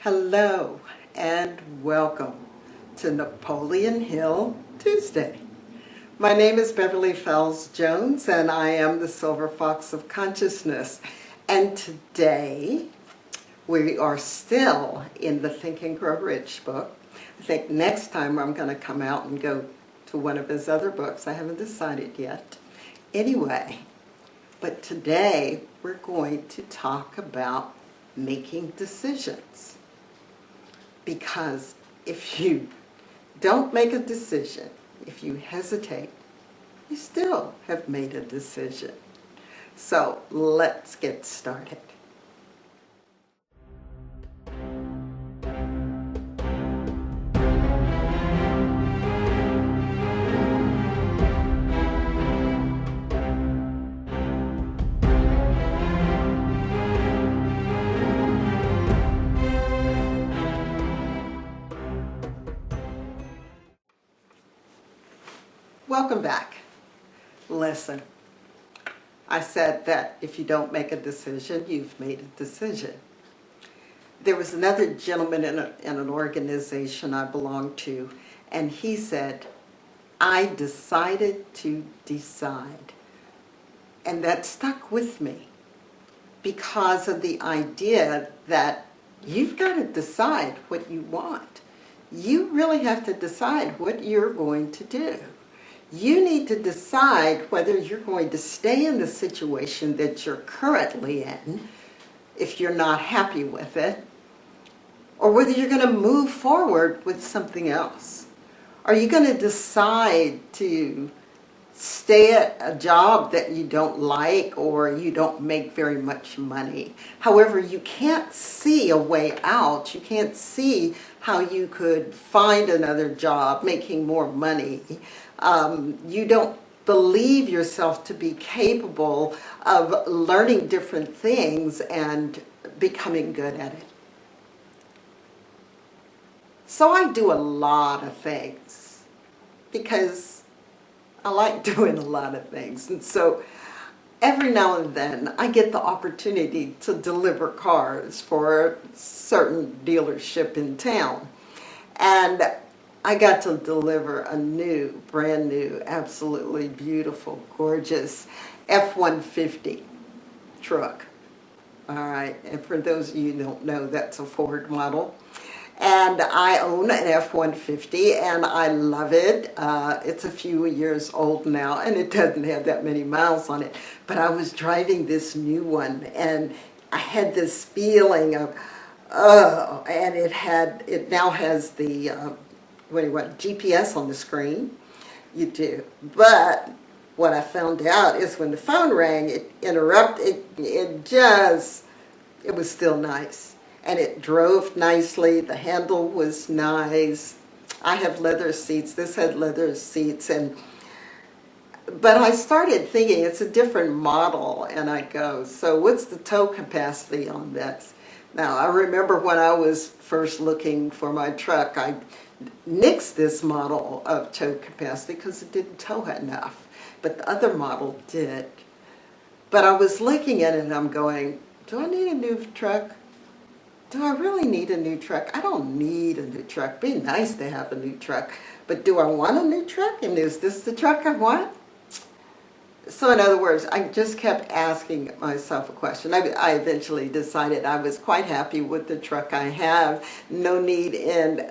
Hello and welcome to Napoleon Hill Tuesday. My name is Beverly Fells Jones and I am the Silver Fox of Consciousness. And today we are still in the Think and Grow Rich book. I think next time I'm going to come out and go to one of his other books. I haven't decided yet. Anyway, but today we're going to talk about making decisions. Because if you don't make a decision, if you hesitate, you still have made a decision. So let's get started. Welcome back. Listen, I said that if you don't make a decision, you've made a decision. There was another gentleman in an organization I belonged to, and he said, I decided to decide. And that stuck with me because of the idea that you've got to decide what you want. You really have to decide what you're going to do. You need to decide whether you're going to stay in the situation that you're currently in, if you're not happy with it, or whether you're going to move forward with something else. Are you going to decide to stay at a job that you don't like or you don't make very much money? However, you can't see a way out. You can't see how you could find another job making more money. You don't believe yourself to be capable of learning different things and becoming good at it. So I do a lot of things because I like doing a lot of things. And so every now and then I get the opportunity to deliver cars for a certain dealership in town. And I got to deliver a brand new, absolutely beautiful, gorgeous F-150 truck. All right, and for those of you who don't know, that's a Ford model. And I own an F-150 and I love it. It's a few years old now and it doesn't have that many miles on it. But I was driving this new one and I had this feeling of, oh, and it now has the, GPS on the screen. You do. But what I found out is when the phone rang, it interrupted, it was still nice. And it drove nicely, the handle was nice. I have leather seats, this had leather seats, but I started thinking it's a different model, and I go, so what's the tow capacity on this? Now, I remember when I was first looking for my truck, I nixed this model of tow capacity because it didn't tow enough, but the other model did. But I was looking at it and I'm going, do I need a new truck? Do I really need a new truck? I don't need a new truck. It'd be nice to have a new truck. But do I want a new truck? And is this the truck I want? So in other words, I just kept asking myself a question. I eventually decided I was quite happy with the truck I have. No need in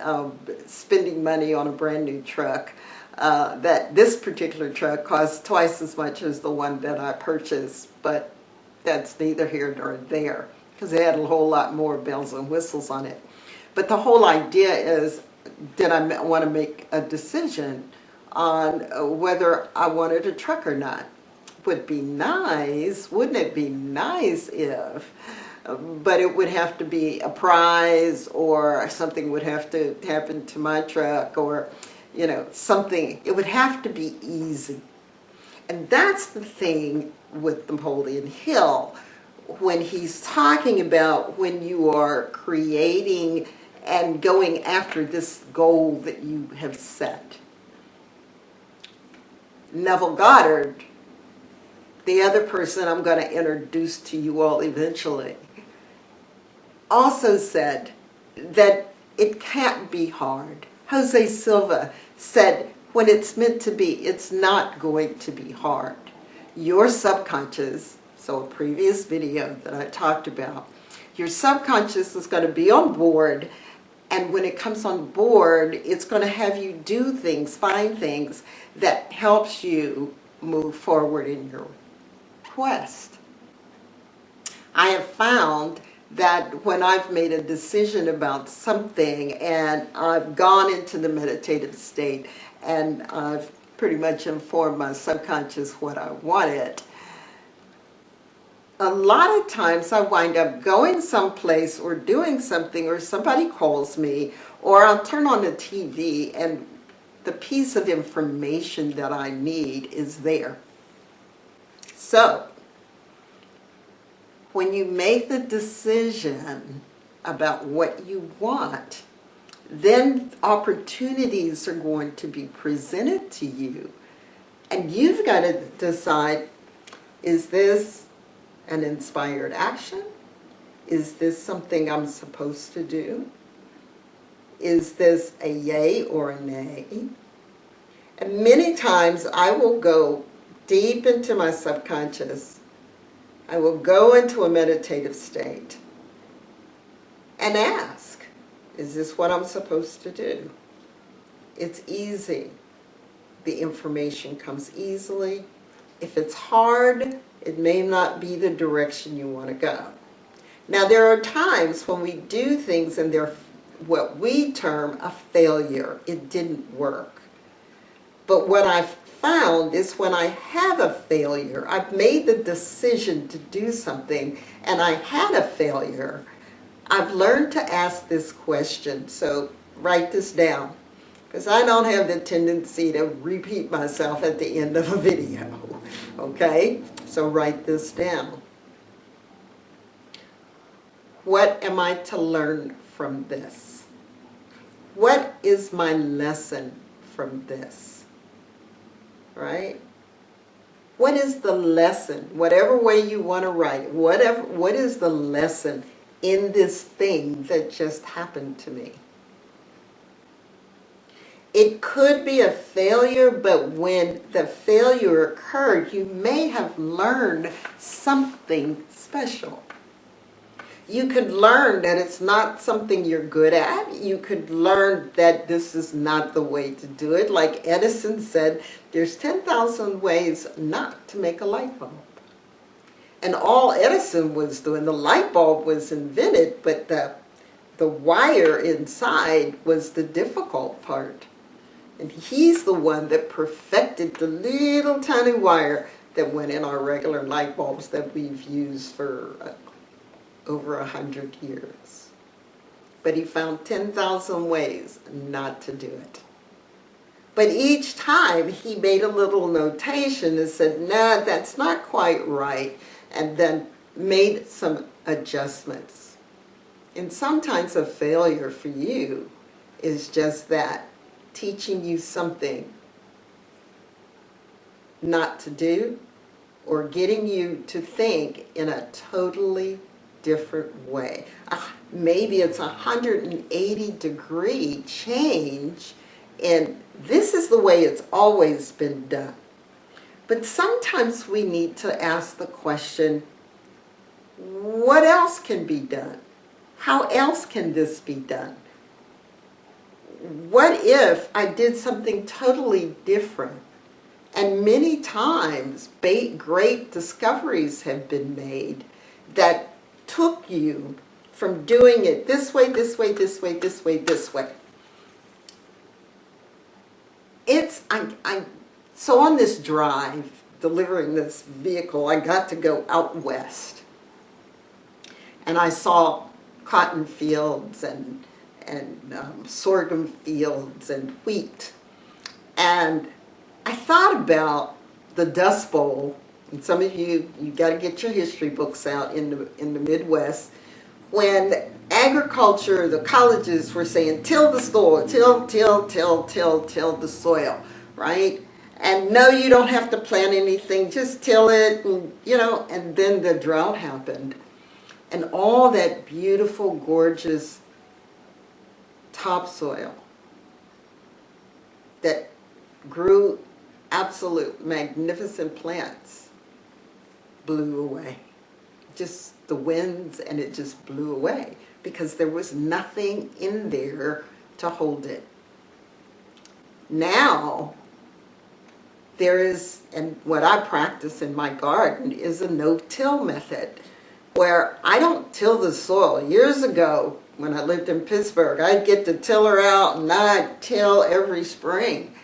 spending money on a brand new truck. That this particular truck costs twice as much as the one that I purchased. But that's neither here nor there, because it had a whole lot more bells and whistles on it. But the whole idea is, did I want to make a decision on whether I wanted a truck or not? Would be nice, wouldn't it be nice if, but it would have to be a prize or something would have to happen to my truck or, something. It would have to be easy. And that's the thing with Napoleon Hill. When he's talking about when you are creating and going after this goal that you have set. Neville Goddard, the other person I'm going to introduce to you all eventually, also said that it can't be hard. Jose Silva said, when it's meant to be, it's not going to be hard. Your subconscious, so a previous video that I talked about, your subconscious is going to be on board, and when it comes on board, it's going to have you do things, find things that helps you move forward in your quest. I have found that when I've made a decision about something and I've gone into the meditative state and I've pretty much informed my subconscious what I wanted, a lot of times I wind up going someplace or doing something, or somebody calls me, or I'll turn on the TV and the piece of information that I need is there. So, when you make the decision about what you want, then opportunities are going to be presented to you. And you've got to decide, is this an inspired action? Is this something I'm supposed to do? Is this a yay or a nay? And many times I will go deep into my subconscious. I will go into a meditative state and ask, is this what I'm supposed to do? It's easy. The information comes easily. If it's hard, it may not be the direction you want to go. Now, there are times when we do things and they're what we term a failure. It didn't work. But what I've found is when I have a failure, I've made the decision to do something and I had a failure, I've learned to ask this question. So write this down, because I don't have the tendency to repeat myself at the end of a video. Okay? So write this down. What am I to learn from this? What is my lesson from this? Right? What is the lesson? Whatever way you want to write it, what is the lesson in this thing that just happened to me? It could be a failure, but when the failure occurred, you may have learned something special. You could learn that it's not something you're good at. You could learn that this is not the way to do it. Like Edison said, there's 10,000 ways not to make a light bulb. And all Edison was doing, the light bulb was invented, but the wire inside was the difficult part. And he's the one that perfected the little tiny wire that went in our regular light bulbs that we've used for over 100 years. But he found 10,000 ways not to do it. But each time he made a little notation and said, nah, that's not quite right, and then made some adjustments. And sometimes a failure for you is just that, teaching you something not to do, or getting you to think in a totally different way. Maybe it's a 180-degree change, and this is the way it's always been done. But sometimes we need to ask the question, what else can be done? How else can this be done? What if I did something totally different? And many times, great discoveries have been made that took you from doing it this way, this way, this way, this way, this way. So on this drive, delivering this vehicle, I got to go out west. And I saw cotton fields and sorghum fields and wheat. And I thought about the Dust Bowl. And some of you got to get your history books out in the Midwest, when agriculture, the colleges were saying, till the soil, till the soil, right? And no, you don't have to plant anything, just till it, and, and then the drought happened. And all that beautiful, gorgeous topsoil that grew absolute magnificent plants blew away. Just the winds, and it just blew away because there was nothing in there to hold it. Now, there is, and what I practice in my garden is a no-till method, where I don't till the soil. Years ago, when I lived in Pittsburgh, I'd get the tiller out and I'd till every spring.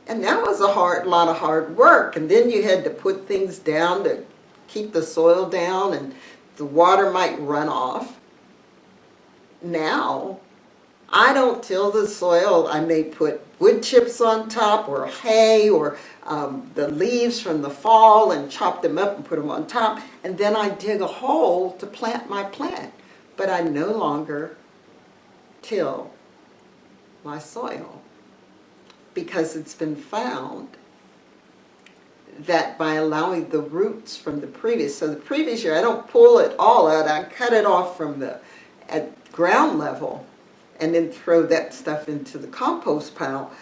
And that was a lot of hard work. And then you had to put things down to keep the soil down, and the water might run off. Now, I don't till the soil. I may put wood chips on top, or hay, or the leaves from the fall, and chop them up and put them on top. And then I dig a hole to plant my plant. But I no longer till my soil, because it's been found that by allowing the roots from the previous, so the previous year I don't pull it all out, I cut it off from at ground level and then throw that stuff into the compost pile.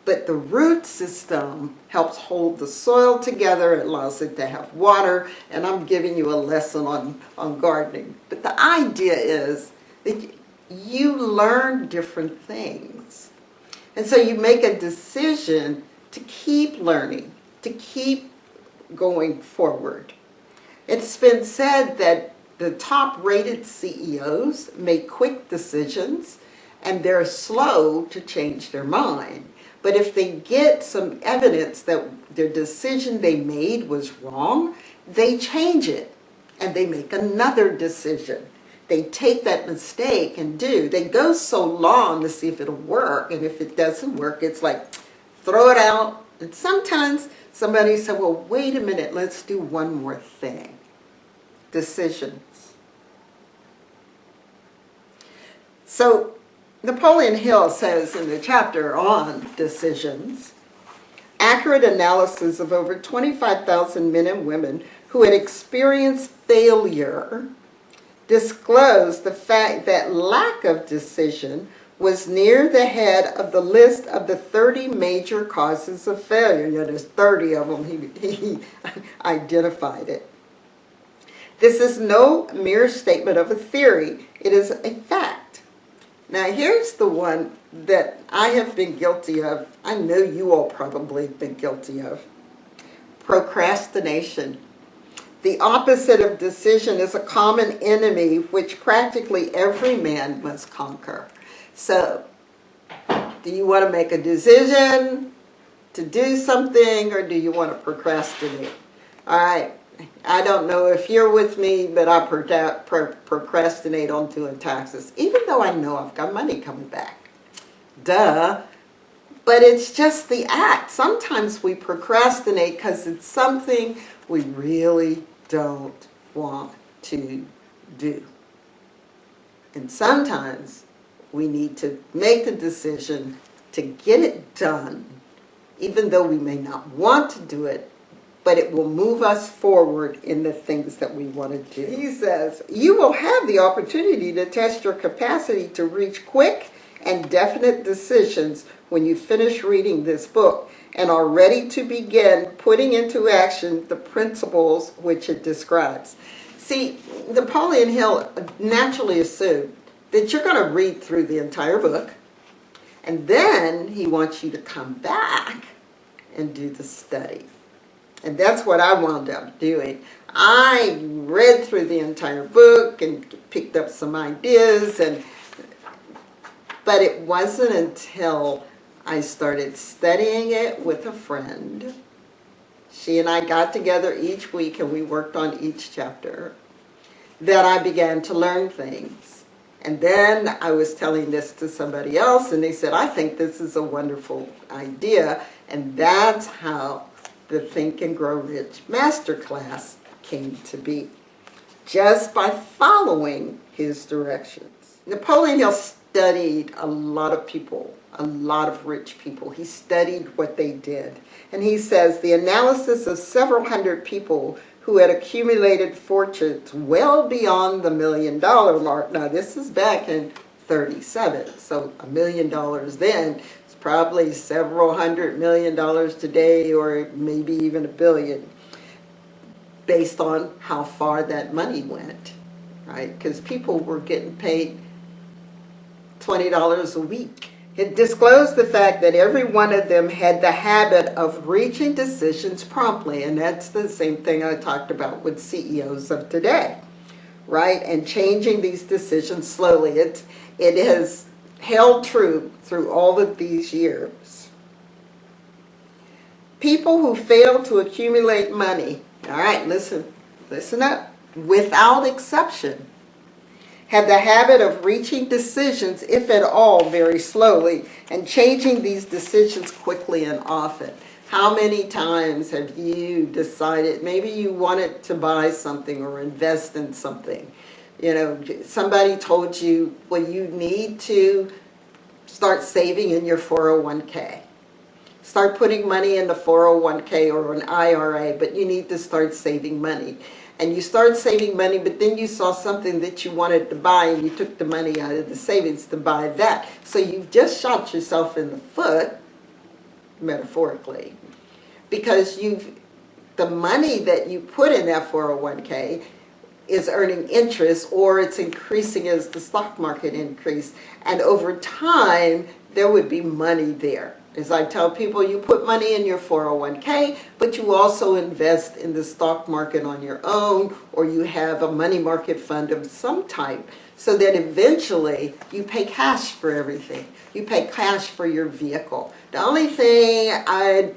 But the root system helps hold the soil together, it allows it to have water, and I'm giving you a lesson on gardening. But the idea is that you learn different things. And so you make a decision to keep learning, to keep going forward. It's been said that the top-rated CEOs make quick decisions and they're slow to change their mind. But if they get some evidence that their decision they made was wrong, they change it and they make another decision. They take that mistake and they go so long to see if it'll work, and if it doesn't work, it's like, throw it out. And sometimes somebody said, well, wait a minute, let's do one more thing. Decisions. So Napoleon Hill says in the chapter on decisions, accurate analysis of over 25,000 men and women who had experienced failure disclosed the fact that lack of decision was near the head of the list of the 30 major causes of failure. Yeah, there's 30 of them. He identified it. This is no mere statement of a theory. It is a fact. Now, here's the one that I have been guilty of. I know you all probably have been guilty of. Procrastination. The opposite of decision is a common enemy which practically every man must conquer. So, do you want to make a decision to do something, or do you want to procrastinate? All right, I don't know if you're with me, but I procrastinate on doing taxes, even though I know I've got money coming back. Duh. But it's just the act. Sometimes we procrastinate because it's something we really don't want to do. And sometimes we need to make the decision to get it done, even though we may not want to do it, but it will move us forward in the things that we want to do. He says, you will have the opportunity to test your capacity to reach quick and definite decisions when you finish reading this book and are ready to begin putting into action the principles which it describes. See, Napoleon Hill naturally assumed that you're going to read through the entire book, and then he wants you to come back and do the study. And that's what I wound up doing. I read through the entire book and picked up some ideas, but it wasn't until I started studying it with a friend. She and I got together each week and we worked on each chapter, that I began to learn things. And then I was telling this to somebody else and they said, I think this is a wonderful idea. And that's how the Think and Grow Rich Masterclass came to be, just by following his directions. Napoleon Hill studied a lot of people, a lot of rich people. He studied what they did. And he says the analysis of several hundred people who had accumulated fortunes well beyond the $1 million mark. Now, this is back in 37. So $1 million then is probably several $100 million today, or maybe even $1 billion, based on how far that money went, right? Because people were getting paid $20 a week. It disclosed the fact that every one of them had the habit of reaching decisions promptly, and that's the same thing I talked about with CEOs of today, right? And changing these decisions slowly. It has held true through all of these years. People who fail to accumulate money, all right, listen up, without exception, have the habit of reaching decisions, if at all, very slowly, and changing these decisions quickly and often. How many times have you decided, maybe you wanted to buy something or invest in something? You know, somebody told you, well, you need to start saving in your 401k. Start putting money in the 401k or an IRA, but you need to start saving money. And you start saving money, but then you saw something that you wanted to buy, and you took the money out of the savings to buy that. So you've just shot yourself in the foot, metaphorically, because the money that you put in that 401k is earning interest, or it's increasing as the stock market increases. And over time, there would be money there. As I tell people, you put money in your 401k, but you also invest in the stock market on your own, or you have a money market fund of some type, so that eventually you pay cash for everything. You pay cash for your vehicle. The only thing I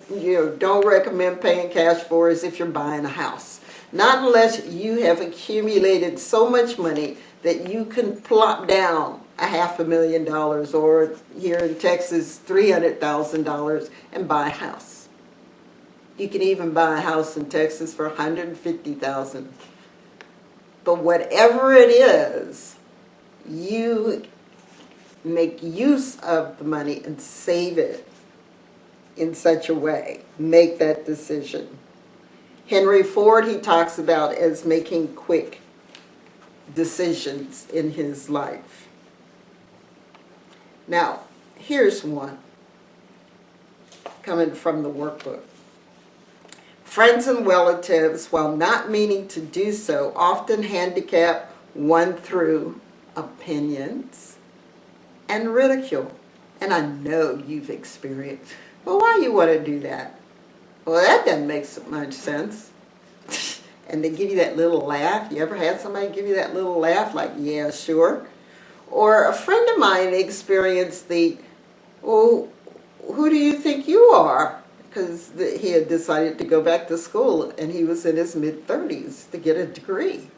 don't recommend paying cash for is if you're buying a house. Not unless you have accumulated so much money that you can plop down $500,000, or here in Texas, $300,000, and buy a house. You can even buy a house in Texas for $150,000. But whatever it is, you make use of the money and save it in such a way. Make that decision. Henry Ford, he talks about as making quick decisions in his life. Now, here's one coming from the workbook. Friends and relatives, while not meaning to do so, often handicap one through opinions and ridicule. And I know you've experienced, well, why you want to do that? Well, that doesn't make so much sense. And they give you that little laugh. You ever had somebody give you that little laugh, like, yeah, sure? Or a friend of mine experienced well, who do you think you are? Because he had decided to go back to school, and he was in his mid-30s to get a degree.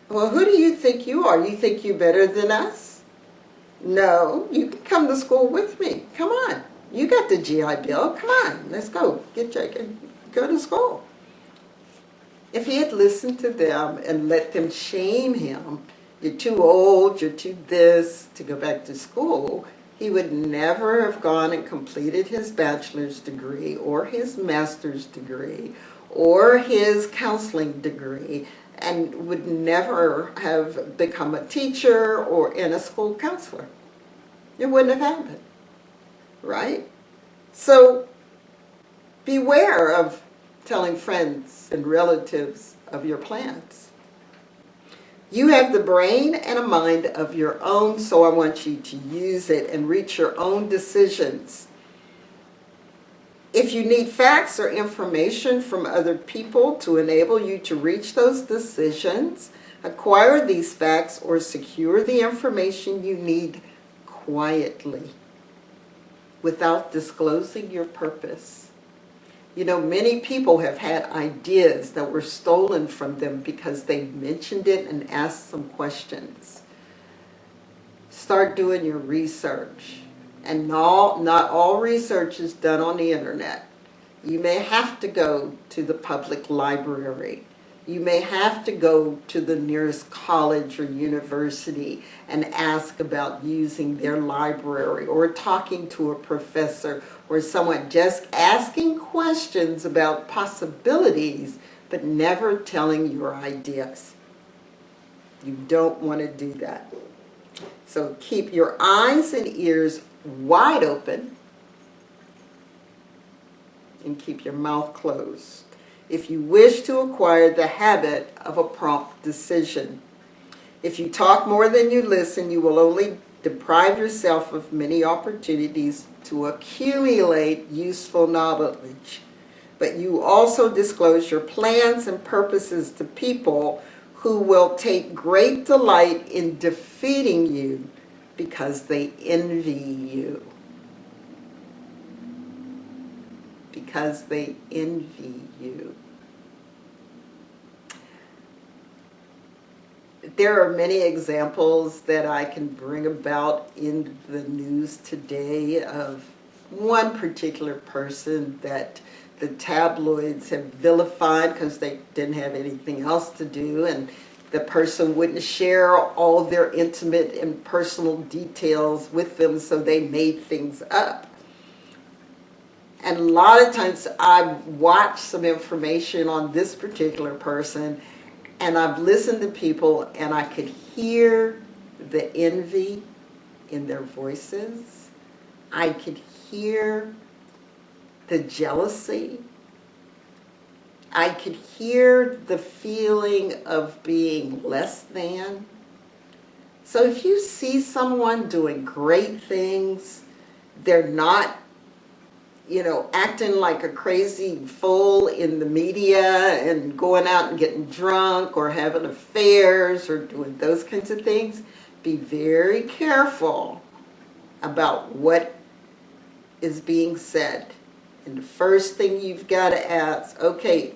Well, who do you think you are? You think you're better than us? No, you can come to school with me. Come on. You got the GI Bill. Come on, let's go. Go to school. If he had listened to them and let them shame him, you're too old, you're too this, to go back to school, he would never have gone and completed his bachelor's degree or his master's degree or his counseling degree, and would never have become a teacher or in a school counselor. It wouldn't have happened, right? So beware of telling friends and relatives of your plans. You have the brain and a mind of your own, so I want you to use it and reach your own decisions. If you need facts or information from other people to enable you to reach those decisions, acquire these facts or secure the information you need quietly, without disclosing your purpose. You know, many people have had ideas that were stolen from them because they mentioned it and asked some questions. Start doing your research. And not all research is done on the internet. You may have to go to the public library. You may have to go to the nearest college or university and ask about using their library, or talking to a professor or someone, just asking questions about possibilities, but never telling your ideas. You don't want to do that. So keep your eyes and ears wide open and keep your mouth closed if you wish to acquire the habit of a prompt decision. If you talk more than you listen, you will only deprive yourself of many opportunities to accumulate useful knowledge. But you also disclose your plans and purposes to people who will take great delight in defeating you because they envy you. Because they envy you. There are many examples that I can bring about in the news today of one particular person that the tabloids have vilified because they didn't have anything else to do, and the person wouldn't share all their intimate and personal details with them, so they made things up. And a lot of times I've watched some information on this particular person, and I've listened to people, and I could hear the envy in their voices. I could hear the jealousy. I could hear the feeling of being less than. So if you see someone doing great things, they're not, acting like a crazy fool in the media and going out and getting drunk or having affairs or doing those kinds of things, be very careful about what is being said. And the first thing you've got to ask, okay,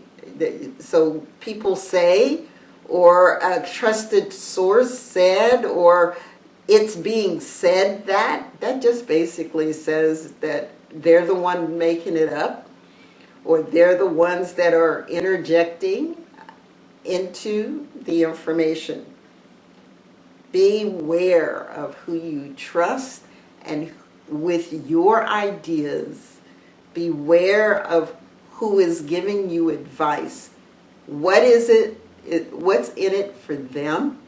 so people say, or a trusted source said, or it's being said that just basically says that they're the one making it up, or they're the ones that are interjecting into the information. Beware of who you trust, and with your ideas, beware of who is giving you advice. What is what's in it for them,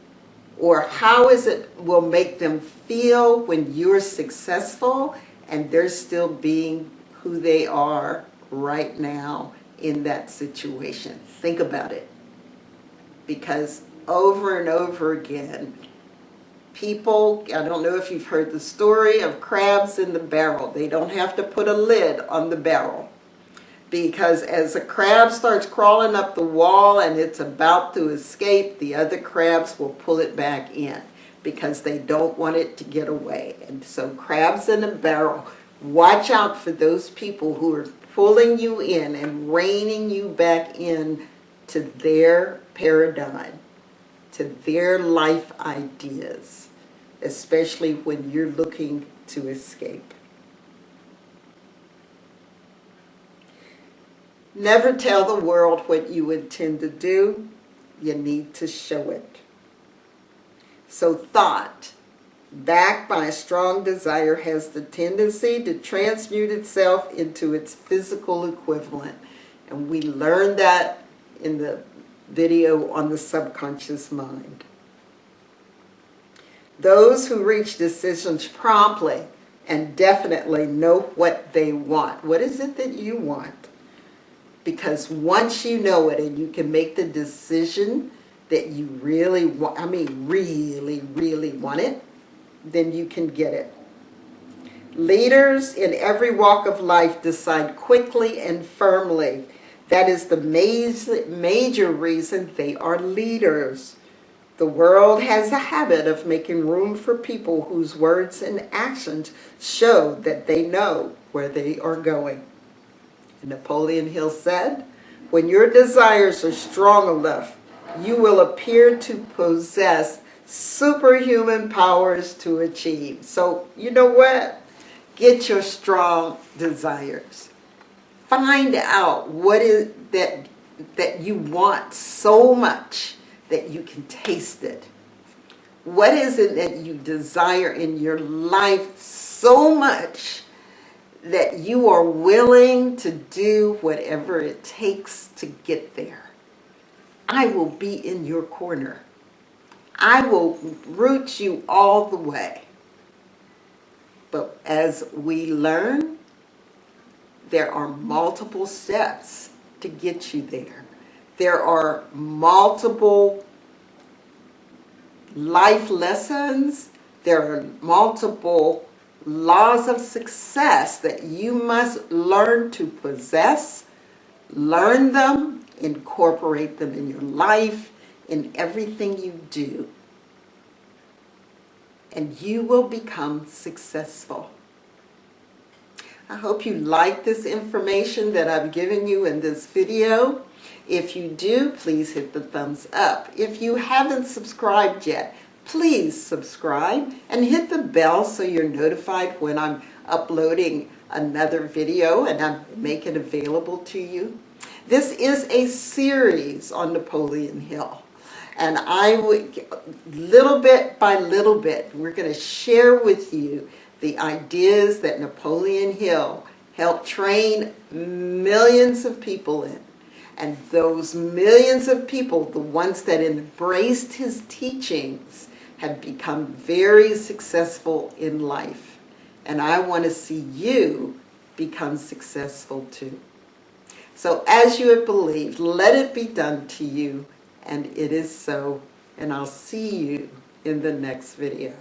or how is it will make them feel when you're successful and they're still being who they are right now in that situation. Think about it. Because over and over again, people, I don't know if you've heard the story of crabs in the barrel. They don't have to put a lid on the barrel. Because as a crab starts crawling up the wall and it's about to escape, the other crabs will pull it back in because they don't want it to get away. And so crabs in a barrel, watch out for those people who are pulling you in and reining you back in to their paradigm, to their life ideas, especially when you're looking to escape. Never tell the world what you intend to do. You need to show it. So thought, backed by a strong desire, has the tendency to transmute itself into its physical equivalent. And we learned that in the video on the subconscious mind. Those who reach decisions promptly and definitely know what they want. What is it that you want? Because once you know it and you can make the decision that you really want, really want it, then you can get it. Leaders in every walk of life decide quickly and firmly. That is the major reason they are leaders. The world has a habit of making room for people whose words and actions show that they know where they are going. Napoleon Hill said, "When your desires are strong enough, you will appear to possess superhuman powers to achieve." So, you know what? Get your strong desires. Find out what is that you want so much that you can taste it. What is it that you desire in your life so much that you are willing to do whatever it takes to get there? I will be in your corner. I will root you all the way. But as we learn, there are multiple steps to get you there. There are multiple life lessons. There are multiple laws of success that you must learn to possess, learn them, incorporate them in your life, in everything you do. And you will become successful. I hope you like this information that I've given you in this video. If you do, please hit the thumbs up. If you haven't subscribed yet, please subscribe and hit the bell so you're notified when I'm uploading another video and I make it available to you. This is a series on Napoleon Hill. And I would, little bit by little bit, we're going to share with you the ideas that Napoleon Hill helped train millions of people in. And those millions of people, the ones that embraced his teachings, have become very successful in life. And I want to see you become successful too. So as you have believed, let it be done to you. And it is so, and I'll see you in the next video.